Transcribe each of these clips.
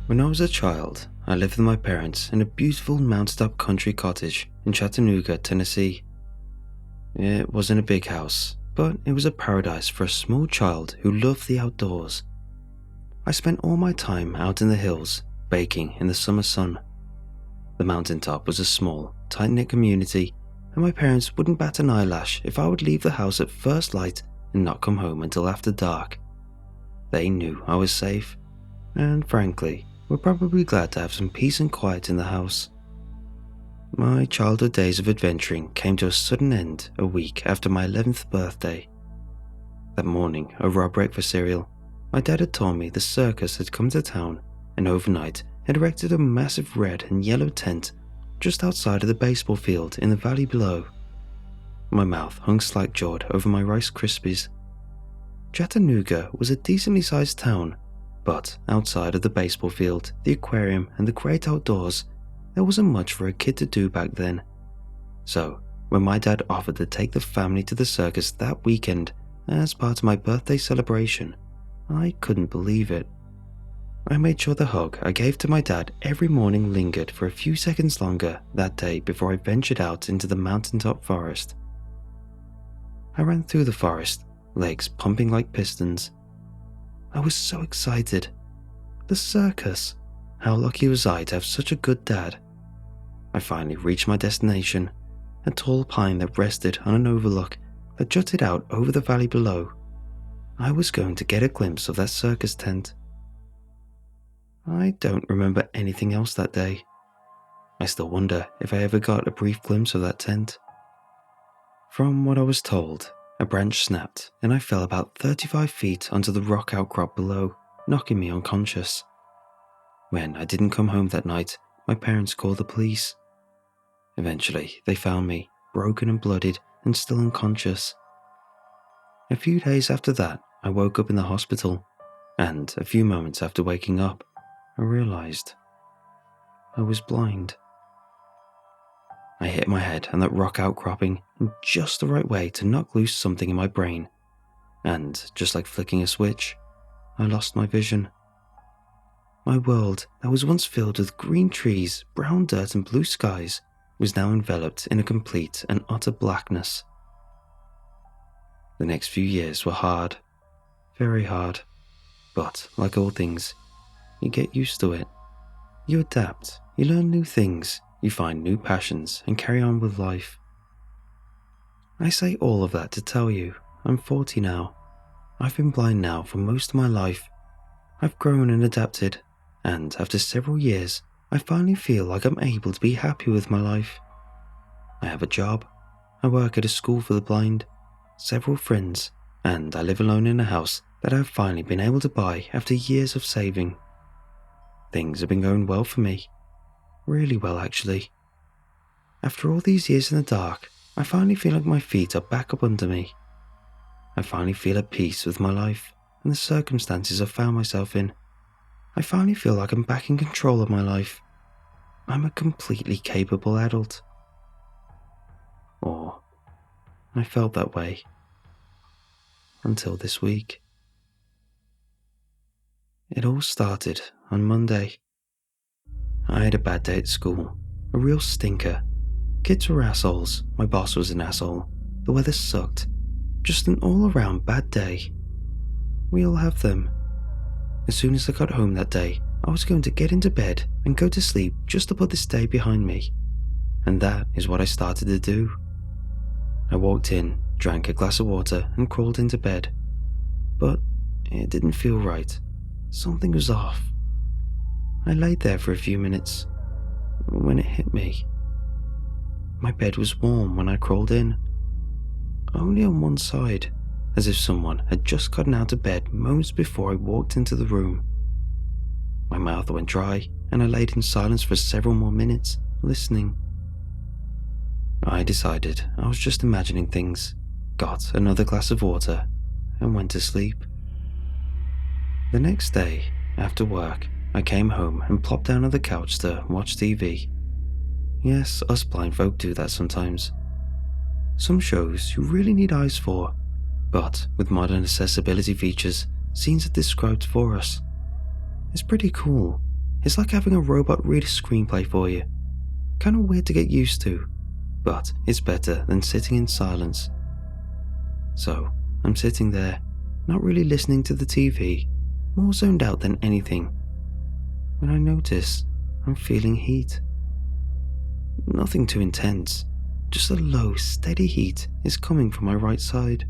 When I was a child, I lived with my parents in a beautiful mountaintop country cottage in Chattanooga, Tennessee. It wasn't a big house, but it was a paradise for a small child who loved the outdoors. I spent all my time out in the hills, baking in the summer sun. The mountaintop was a small, tight-knit community, and my parents wouldn't bat an eyelash if I would leave the house at first light and not come home until after dark. They knew I was safe, and frankly, were probably glad to have some peace and quiet in the house. My childhood days of adventuring came to a sudden end a week after my 11th birthday. That morning, over our breakfast cereal, my dad had told me the circus had come to town and overnight had erected a massive red and yellow tent just outside of the baseball field in the valley below. My mouth hung slack-jawed over my Rice Krispies. Chattanooga was a decently sized town, but outside of the baseball field, the aquarium, and the great outdoors, there wasn't much for a kid to do back then. So, when my dad offered to take the family to the circus that weekend as part of my birthday celebration, I couldn't believe it. I made sure the hug I gave to my dad every morning lingered for a few seconds longer that day before I ventured out into the mountaintop forest. I ran through the forest, legs pumping like pistons. I was so excited. The circus! How lucky was I to have such a good dad. I finally reached my destination, a tall pine that rested on an overlook that jutted out over the valley below. I was going to get a glimpse of that circus tent. I don't remember anything else that day. I still wonder if I ever got a brief glimpse of that tent. From what I was told, a branch snapped and I fell about 35 feet onto the rock outcrop below, knocking me unconscious. When I didn't come home that night, my parents called the police. Eventually, they found me, broken and bloodied and still unconscious. A few days after that, I woke up in the hospital, and a few moments after waking up, I realized I was blind. I hit my head on that rock outcropping in just the right way to knock loose something in my brain, and just like flicking a switch, I lost my vision. My world that was once filled with green trees, brown dirt and blue skies was now enveloped in a complete and utter blackness. The next few years were hard, very hard, but like all things, you get used to it. You adapt, you learn new things, you find new passions and carry on with life. I say all of that to tell you, I'm 40 now. I've been blind now for most of my life. I've grown and adapted, and after several years, I finally feel like I'm able to be happy with my life. I have a job, I work at a school for the blind, several friends, and I live alone in a house that I've finally been able to buy after years of saving. Things have been going well for me. Really well, actually. After all these years in the dark, I finally feel like my feet are back up under me. I finally feel at peace with my life and the circumstances I've found myself in. I finally feel like I'm back in control of my life. I'm a completely capable adult. Or I felt that way. Until this week. It all started on Monday. I had a bad day at school, a real stinker. Kids were assholes, my boss was an asshole, the weather sucked. Just an all-around bad day. We all have them. As soon as I got home that day, I was going to get into bed and go to sleep just to put this day behind me. And that is what I started to do. I walked in, drank a glass of water and crawled into bed. But it didn't feel right. Something was off. I laid there for a few minutes when it hit me. My bed was warm when I crawled in. Only on one side, as if someone had just gotten out of bed moments before I walked into the room. My mouth went dry and I laid in silence for several more minutes, listening. I decided I was just imagining things, got another glass of water, and went to sleep. The next day, after work, I came home and plopped down on the couch to watch TV. Yes, us blind folk do that sometimes. Some shows you really need eyes for, but with modern accessibility features, scenes are described for us. It's pretty cool. It's like having a robot read a screenplay for you. Kinda weird to get used to, but it's better than sitting in silence. So, I'm sitting there, not really listening to the TV, more zoned out than anything, when I notice I'm feeling heat. Nothing too intense, just a low, steady heat is coming from my right side.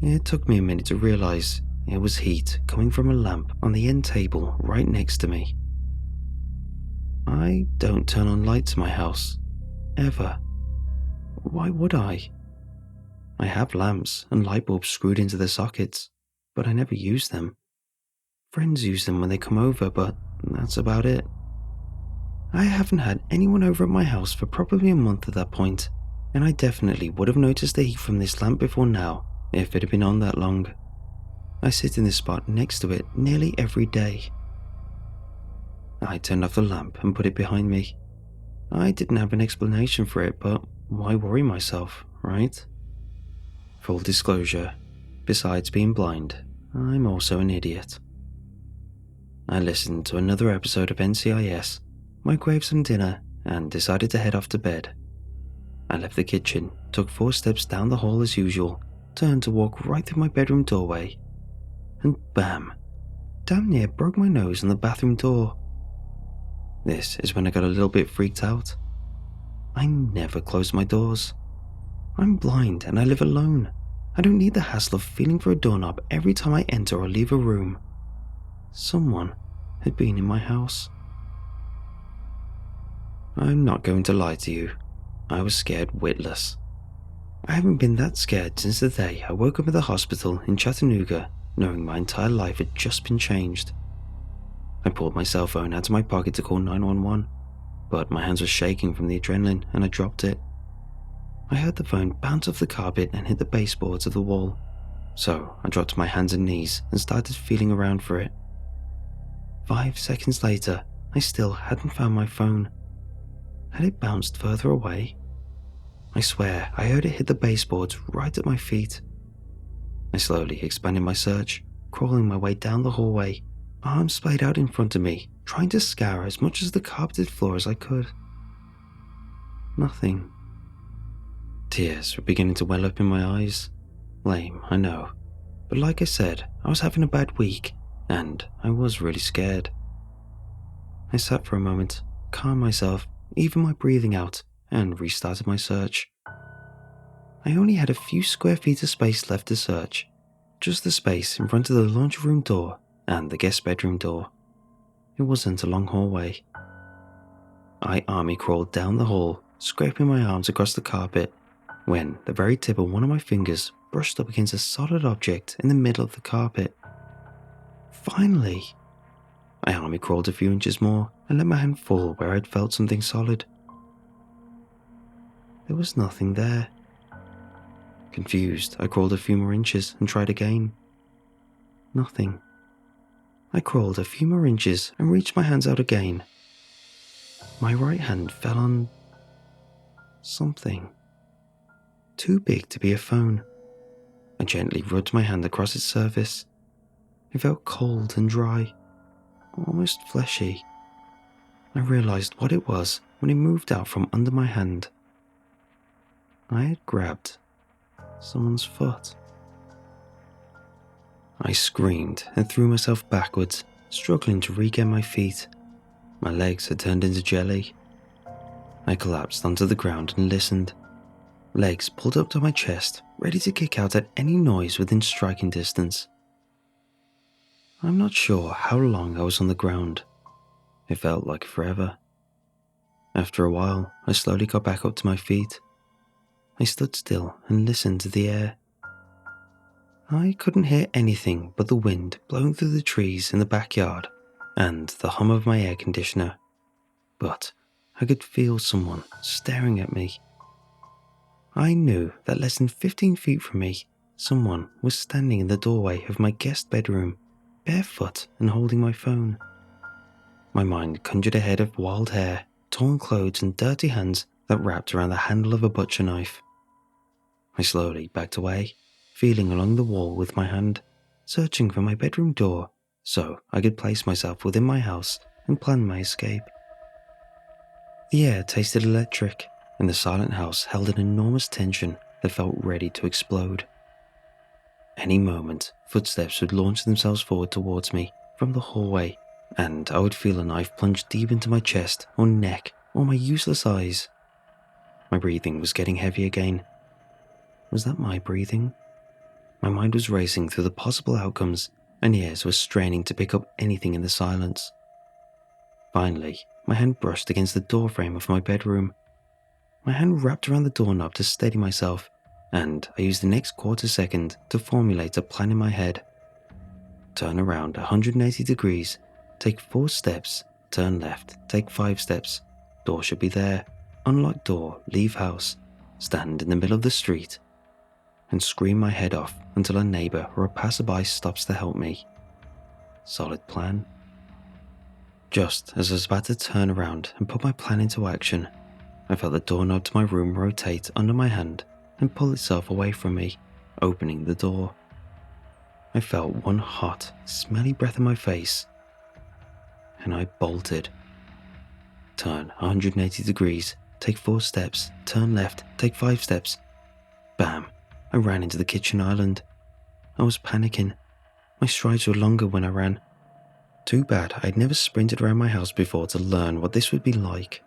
It took me a minute to realize it was heat coming from a lamp on the end table right next to me. I don't turn on lights in my house, ever. Why would I? I have lamps and light bulbs screwed into their sockets, but I never use them. Friends use them when they come over, but that's about it. I haven't had anyone over at my house for probably a month at that point, and I definitely would have noticed the heat from this lamp before now if it had been on that long. I sit in this spot next to it nearly every day. I turned off the lamp and put it behind me. I didn't have an explanation for it, but why worry myself, right? Full disclosure, besides being blind, I'm also an idiot. I listened to another episode of NCIS, microwaved some dinner, and decided to head off to bed. I left the kitchen, took 4 steps down the hall as usual, turned to walk right through my bedroom doorway, and bam, damn near broke my nose on the bathroom door. This is when I got a little bit freaked out. I never close my doors. I'm blind and I live alone. I don't need the hassle of feeling for a doorknob every time I enter or leave a room. Someone had been in my house. I'm not going to lie to you. I was scared witless. I haven't been that scared since the day I woke up at the hospital in Chattanooga, knowing my entire life had just been changed. I pulled my cell phone out of my pocket to call 911, but my hands were shaking from the adrenaline and I dropped it. I heard the phone bounce off the carpet and hit the baseboards of the wall, so I dropped to my hands and knees and started feeling around for it. 5 seconds later, I still hadn't found my phone. Had it bounced further away? I swear I heard it hit the baseboards right at my feet. I slowly expanded my search, crawling my way down the hallway, arms splayed out in front of me, trying to scour as much of the carpeted floor as I could. Nothing. Tears were beginning to well up in my eyes. Lame, I know. But like I said, I was having a bad week, and I was really scared. I sat for a moment, calmed myself, evened my breathing out, and restarted my search. I only had a few square feet of space left to search, just the space in front of the laundry room door and the guest bedroom door. It wasn't a long hallway. I army crawled down the hall, scraping my arms across the carpet, when the very tip of one of my fingers brushed up against a solid object in the middle of the carpet. Finally! I army crawled a few inches more and let my hand fall where I'd felt something solid. There was nothing there. Confused, I crawled a few more inches and tried again. Nothing. I crawled a few more inches and reached my hands out again. My right hand fell on something. Too big to be a phone. I gently rubbed my hand across its surface. It felt cold and dry, almost fleshy. I realized what it was when it moved out from under my hand. I had grabbed someone's foot. I screamed and threw myself backwards, struggling to regain my feet. My legs had turned into jelly. I collapsed onto the ground and listened. Legs pulled up to my chest, ready to kick out at any noise within striking distance. I'm not sure how long I was on the ground. It felt like forever. After a while, I slowly got back up to my feet. I stood still and listened to the air. I couldn't hear anything but the wind blowing through the trees in the backyard and the hum of my air conditioner, but I could feel someone staring at me. I knew that less than 15 feet from me, someone was standing in the doorway of my guest bedroom, barefoot and holding my phone. My mind conjured ahead of wild hair, torn clothes and dirty hands that wrapped around the handle of a butcher knife. I slowly backed away, feeling along the wall with my hand, searching for my bedroom door so I could place myself within my house and planned my escape. The air tasted electric, and the silent house held an enormous tension that felt ready to explode. Any moment, footsteps would launch themselves forward towards me from the hallway, and I would feel a knife plunge deep into my chest or neck or my useless eyes. My breathing was getting heavy again. Was that my breathing? My mind was racing through the possible outcomes, and ears were straining to pick up anything in the silence. Finally, my hand brushed against the doorframe of my bedroom. My hand wrapped around the doorknob to steady myself, and I used the next quarter second to formulate a plan in my head. Turn around 180 degrees, take 4 steps, turn left, take 5 steps. Door should be there. Unlock door, leave house, stand in the middle of the street, and scream my head off until a neighbor or a passerby stops to help me. Solid plan. Just as I was about to turn around and put my plan into action, I felt the doorknob to my room rotate under my hand and pull itself away from me, opening the door. I felt one hot, smelly breath in my face, and I bolted. Turn 180 degrees, take 4 steps, turn left, take 5 steps. Bam! I ran into the kitchen island. I was panicking. My strides were longer when I ran. Too bad I'd never sprinted around my house before to learn what this would be like.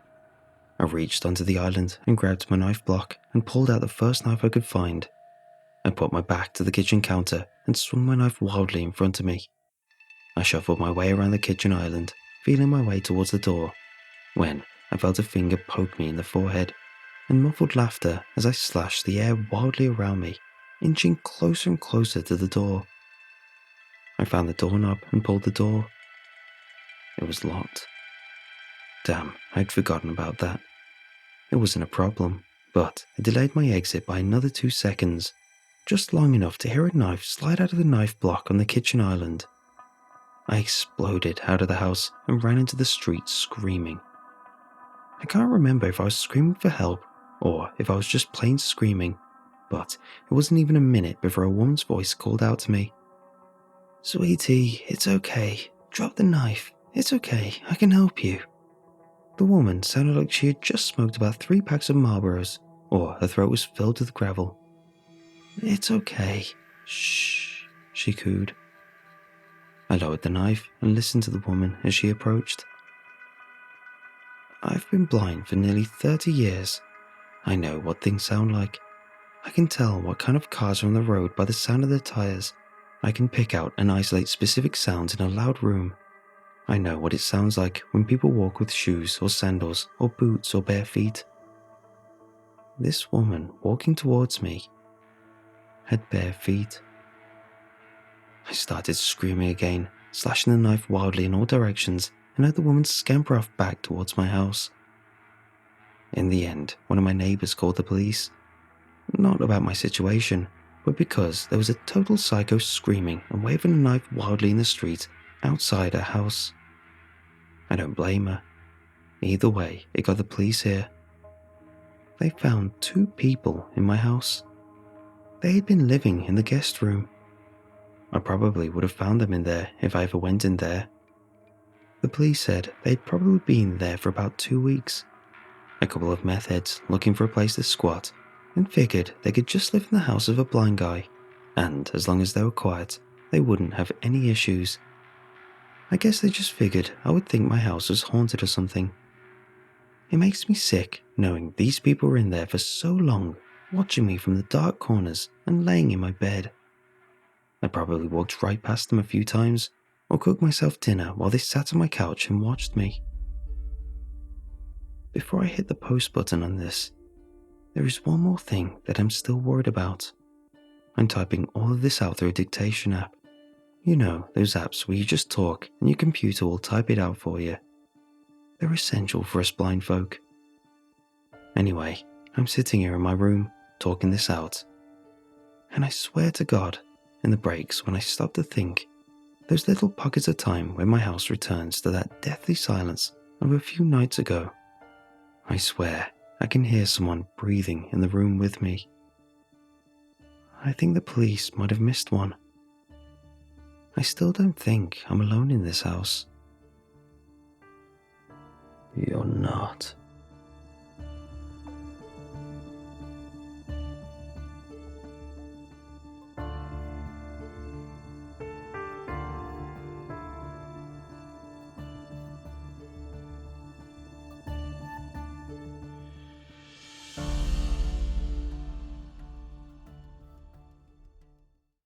I reached onto the island and grabbed my knife block and pulled out the first knife I could find. I put my back to the kitchen counter and swung my knife wildly in front of me. I shuffled my way around the kitchen island, feeling my way towards the door, when I felt a finger poke me in the forehead and muffled laughter as I slashed the air wildly around me, inching closer and closer to the door. I found the doorknob and pulled the door. It was locked. Damn, I'd forgotten about that. It wasn't a problem, but it delayed my exit by another 2 seconds, just long enough to hear a knife slide out of the knife block on the kitchen island. I exploded out of the house and ran into the street screaming. I can't remember if I was screaming for help or if I was just plain screaming, but it wasn't even a minute before a woman's voice called out to me. "Sweetie, it's okay. Drop the knife. It's okay. I can help you." The woman sounded like she had just smoked about 3 packs of Marlboros, or her throat was filled with gravel. "It's okay. Shh," she cooed. I lowered the knife and listened to the woman as she approached. I've been blind for nearly 30 years. I know what things sound like. I can tell what kind of cars are on the road by the sound of their tires. I can pick out and isolate specific sounds in a loud room. I know what it sounds like when people walk with shoes or sandals or boots or bare feet. This woman walking towards me had bare feet. I started screaming again, slashing the knife wildly in all directions, and had the woman scamper off back towards my house. In the end, one of my neighbors called the police. Not about my situation, but because there was a total psycho screaming and waving a knife wildly in the street outside her house. I don't blame her. Either way, it got the police here. They found 2 people in my house. They had been living in the guest room. I probably would have found them in there if I ever went in there. The police said they'd probably been there for about 2 weeks. A couple of meth heads looking for a place to squat, and figured they could just live in the house of a blind guy, and as long as they were quiet, they wouldn't have any issues. I guess they just figured I would think my house was haunted or something. It makes me sick knowing these people were in there for so long, watching me from the dark corners and laying in my bed. I probably walked right past them a few times, or cooked myself dinner while they sat on my couch and watched me. Before I hit the post button on this, there is one more thing that I'm still worried about. I'm typing all of this out through a dictation app. You know, those apps where you just talk and your computer will type it out for you. They're essential for us blind folk. Anyway, I'm sitting here in my room, talking this out. And I swear to God, in the breaks when I stop to think, those little pockets of time when my house returns to that deathly silence of a few nights ago, I swear I can hear someone breathing in the room with me. I think the police might have missed one. I still don't think I'm alone in this house. You're not.